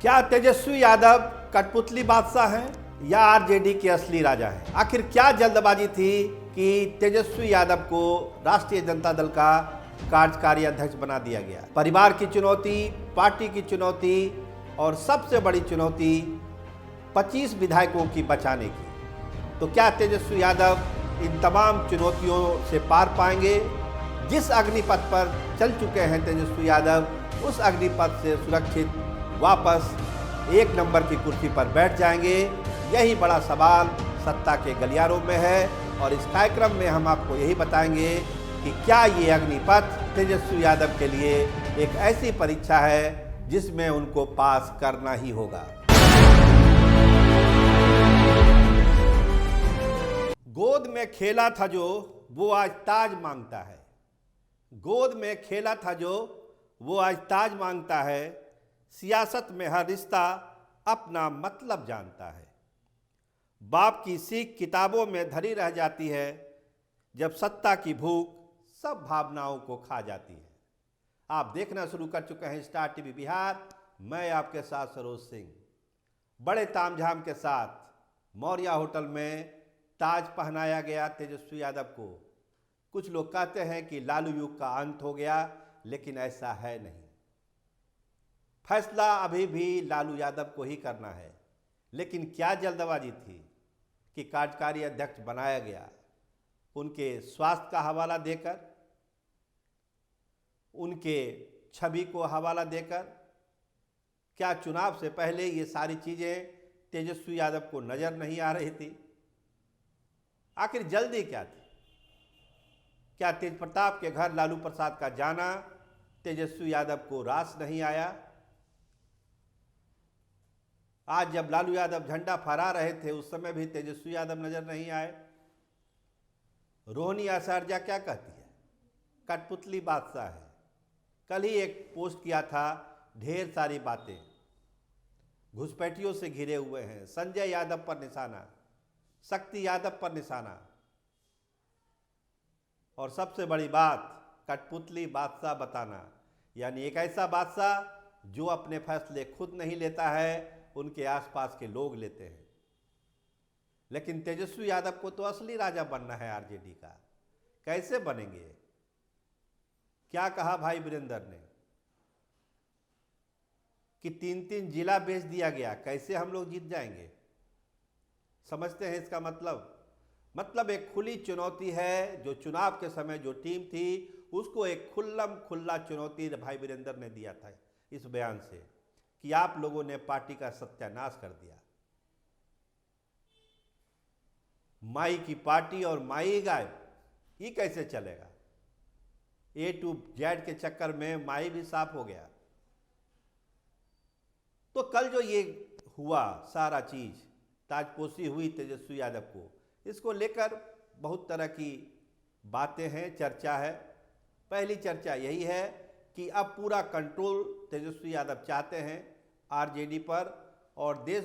क्या तेजस्वी यादव कठपुतली बादशाह हैं या आरजेडी के असली राजा हैं? आखिर क्या जल्दबाजी थी कि तेजस्वी यादव को राष्ट्रीय जनता दल का कार्यकारी अध्यक्ष बना दिया गया? परिवार की चुनौती, पार्टी की चुनौती और सबसे बड़ी चुनौती 25 विधायकों की बचाने की। तो क्या तेजस्वी यादव इन तमाम चुनौतियों से पार पाएंगे? जिस अग्निपथ पर चल चुके हैं तेजस्वी यादव, उस अग्निपथ से सुरक्षित वापस एक नंबर की कुर्सी पर बैठ जाएंगे? यही बड़ा सवाल सत्ता के गलियारों में है और इस कार्यक्रम में हम आपको यही बताएंगे कि क्या ये अग्निपथ तेजस्वी यादव के लिए एक ऐसी परीक्षा है जिसमें उनको पास करना ही होगा। गोद में खेला था जो वो आज ताज मांगता है। गोद में खेला था जो वो आज ताज मांगता है। सियासत में हर रिश्ता अपना मतलब जानता है। बाप की सीख किताबों में धरी रह जाती है, जब सत्ता की भूख सब भावनाओं को खा जाती है। आप देखना शुरू कर चुके हैं स्टार टीवी बिहार। मैं आपके साथ सरोज सिंह। बड़े तामझाम के साथ मौर्य होटल में ताज पहनाया गया तेजस्वी यादव को। कुछ लोग कहते हैं कि लालू युग का अंत हो गया, लेकिन ऐसा है नहीं। फैसला अभी भी लालू यादव को ही करना है। लेकिन क्या जल्दबाजी थी कि कार्यकारी अध्यक्ष बनाया गया? उनके स्वास्थ्य का हवाला देकर, उनके छवि को हवाला देकर? क्या चुनाव से पहले ये सारी चीजें तेजस्वी यादव को नजर नहीं आ रही थी? आखिर जल्दी क्या थी? क्या तेज प्रताप के घर लालू प्रसाद का जाना तेजस्वी यादव को रास नहीं आया? आज जब लालू यादव झंडा फहरा रहे थे, उस समय भी तेजस्वी यादव नजर नहीं आए। रोहिणी आचार्य क्या कहती है? कठपुतली बादशाह है। कल ही एक पोस्ट किया था, ढेर सारी बातें, घुसपैठियों से घिरे हुए हैं, संजय यादव पर निशाना, शक्ति यादव पर निशाना, और सबसे बड़ी बात कठपुतली बादशाह बताना। यानी एक ऐसा बादशाह जो अपने फैसले खुद नहीं लेता है, उनके आसपास के लोग लेते हैं। लेकिन तेजस्वी यादव को तो असली राजा बनना है आरजेडी का। कैसे बनेंगे? क्या कहा भाई वीरेंद्र ने कि 3-3 जिला बेच दिया गया, कैसे हम लोग जीत जाएंगे? समझते हैं इसका मतलब एक खुली चुनौती है। जो चुनाव के समय जो टीम थी, उसको एक खुला चुनौती भाई वीरेंद्र ने दिया था इस बयान से कि आप लोगों ने पार्टी का सत्यानाश कर दिया। माई की पार्टी और माई गायब, ये कैसे चलेगा? A to Z के चक्कर में माई भी साफ हो गया। तो कल जो ये हुआ सारा चीज, ताजपोशी हुई तेजस्वी यादव को, इसको लेकर बहुत तरह की बातें हैं, चर्चा है। पहली चर्चा यही है कि अब पूरा कंट्रोल तेजस्वी यादव चाहते हैं आरजेडी पर, और देश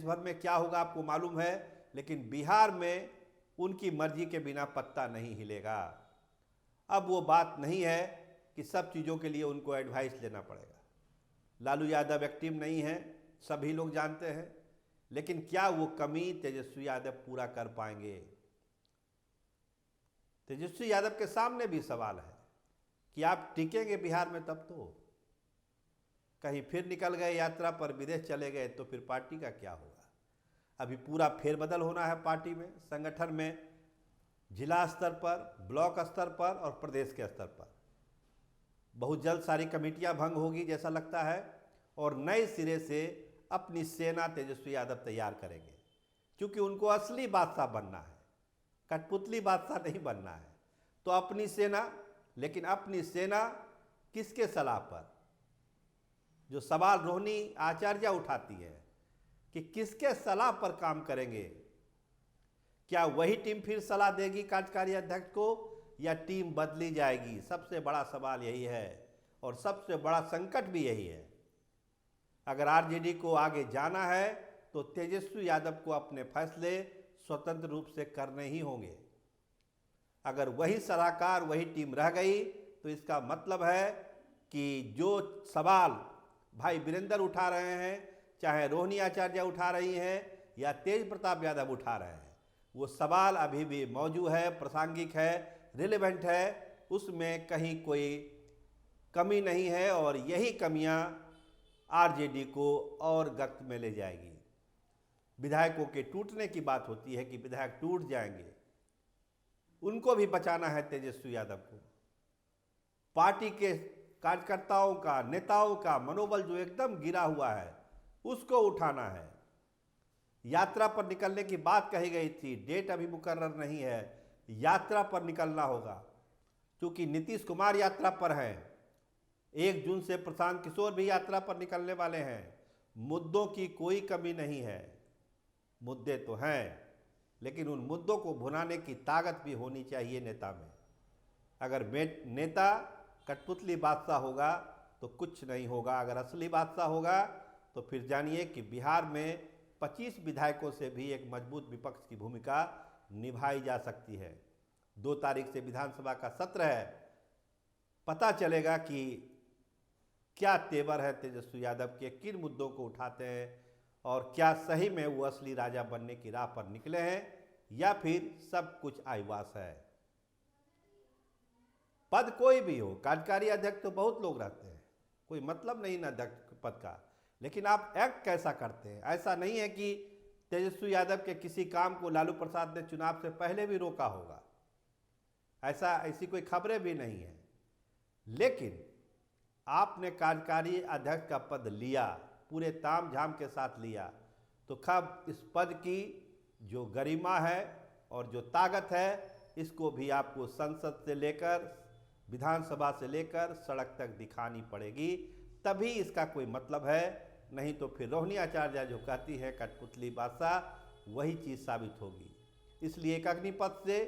भर में क्या होगा आपको मालूम है, लेकिन बिहार में उनकी मर्जी के बिना पत्ता नहीं हिलेगा। अब वो बात नहीं है कि सब चीज़ों के लिए उनको एडवाइस लेना पड़ेगा। लालू यादव एक्टिव नहीं है, सभी लोग जानते हैं, लेकिन क्या वो कमी तेजस्वी यादव पूरा कर पाएंगे? तेजस्वी यादव के सामने भी सवाल है कि आप टिकेंगे बिहार में? तब तो कहीं फिर निकल गए यात्रा पर, विदेश चले गए, तो फिर पार्टी का क्या होगा? अभी पूरा फेरबदल होना है पार्टी में, संगठन में, जिला स्तर पर, ब्लॉक स्तर पर और प्रदेश के स्तर पर। बहुत जल्द सारी कमेटियां भंग होगी जैसा लगता है, और नए सिरे से अपनी सेना तेजस्वी यादव तैयार करेंगे, क्योंकि उनको असली बादशाह बनना है, कठपुतली बादशाह नहीं बनना है। तो अपनी सेना, लेकिन अपनी सेना किसके सलाह पर? जो सवाल रोहिणी आचार्य उठाती है कि किसके सलाह पर काम करेंगे? क्या वही टीम फिर सलाह देगी कार्यकारी अध्यक्ष को, या टीम बदली जाएगी? सबसे बड़ा सवाल यही है, और सबसे बड़ा संकट भी यही है। अगर आरजेडी को आगे जाना है तो तेजस्वी यादव को अपने फैसले स्वतंत्र रूप से करने ही होंगे। अगर वही सलाहकार, वही टीम रह गई, तो इसका मतलब है कि जो सवाल भाई वीरेंद्र उठा रहे हैं, चाहे रोहिणी आचार्य उठा रही हैं या तेज प्रताप यादव उठा रहे हैं, वो सवाल अभी भी मौजूद है, प्रासंगिक है, रिलेवेंट है, उसमें कहीं कोई कमी नहीं है। और यही कमियां आरजेडी को और गक्त में ले जाएगी। विधायकों के टूटने की बात होती है कि विधायक टूट जाएंगे, उनको भी बचाना है तेजस्वी यादव को। पार्टी के कार्यकर्ताओं का, नेताओं का मनोबल जो एकदम गिरा हुआ है, उसको उठाना है। यात्रा पर निकलने की बात कही गई थी, डेट अभी मुकर्रर नहीं है, यात्रा पर निकलना होगा क्योंकि नीतीश कुमार यात्रा पर हैं। 1 जून से प्रशांत किशोर भी यात्रा पर निकलने वाले हैं। मुद्दों की कोई कमी नहीं है, मुद्दे तो हैं, लेकिन उन मुद्दों को भुनाने की ताकत भी होनी चाहिए नेता में। अगर नेता कठपुतली बादशाह होगा तो कुछ नहीं होगा। अगर असली बादशाह होगा तो फिर जानिए कि बिहार में 25 विधायकों से भी एक मजबूत विपक्ष की भूमिका निभाई जा सकती है। 2 तारीख से विधानसभा का सत्र है, पता चलेगा कि क्या तेवर है तेजस्वी यादव के, किन मुद्दों को उठाते हैं और क्या सही में वो असली राजा बनने की राह पर निकले हैं या फिर सब कुछ आईवास है। पद कोई भी हो, कार्यकारी अध्यक्ष तो बहुत लोग रहते हैं, कोई मतलब नहीं ना अध्यक्ष पद का, लेकिन आप एक्ट कैसा करते हैं। ऐसा नहीं है कि तेजस्वी यादव के किसी काम को लालू प्रसाद ने चुनाव से पहले भी रोका होगा, ऐसी कोई खबरें भी नहीं है। लेकिन आपने कार्यकारी अध्यक्ष का पद लिया, पूरे ताम झाम के साथ लिया, तो कब इस पद की जो गरिमा है और जो ताकत है, इसको भी आपको संसद से लेकर, विधानसभा से लेकर सड़क तक दिखानी पड़ेगी, तभी इसका कोई मतलब है। नहीं तो फिर रोहिणी आचार्य जो कहती है कठपुतली बादशाह, वही चीज़ साबित होगी। इसलिए एक अग्निपथ से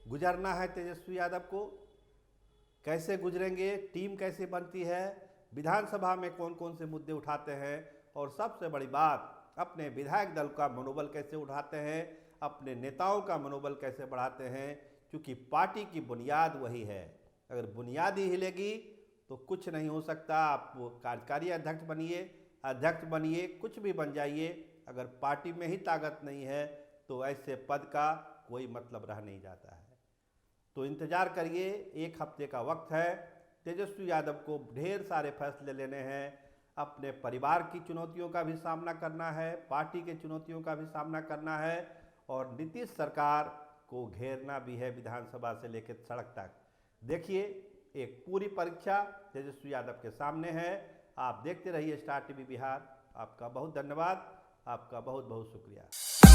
गुजरना है तेजस्वी यादव को। कैसे गुजरेंगे, टीम कैसे बनती है, विधानसभा में कौन कौन से मुद्दे उठाते हैं, और सबसे बड़ी बात अपने विधायक दल का मनोबल कैसे उठाते हैं, अपने नेताओं का मनोबल कैसे बढ़ाते हैं, क्योंकि पार्टी की बुनियाद वही है। अगर बुनियाद ही हिलेगी तो कुछ नहीं हो सकता। आप कार्यकारी अध्यक्ष बनिए, कुछ भी बन जाइए, अगर पार्टी में ही ताकत नहीं है तो ऐसे पद का कोई मतलब रह नहीं जाता है। तो इंतज़ार करिए, 1 हफ्ते का वक्त है। तेजस्वी यादव को ढेर सारे फैसले लेने हैं, अपने परिवार की चुनौतियों का भी सामना करना है, पार्टी के चुनौतियों का भी सामना करना है, और नीतीश सरकार को घेरना भी है विधानसभा से लेकर सड़क तक। देखिए, एक पूरी परीक्षा तेजस्वी यादव के सामने है। आप देखते रहिए स्टार टीवी बिहार। आपका बहुत धन्यवाद, आपका बहुत बहुत शुक्रिया।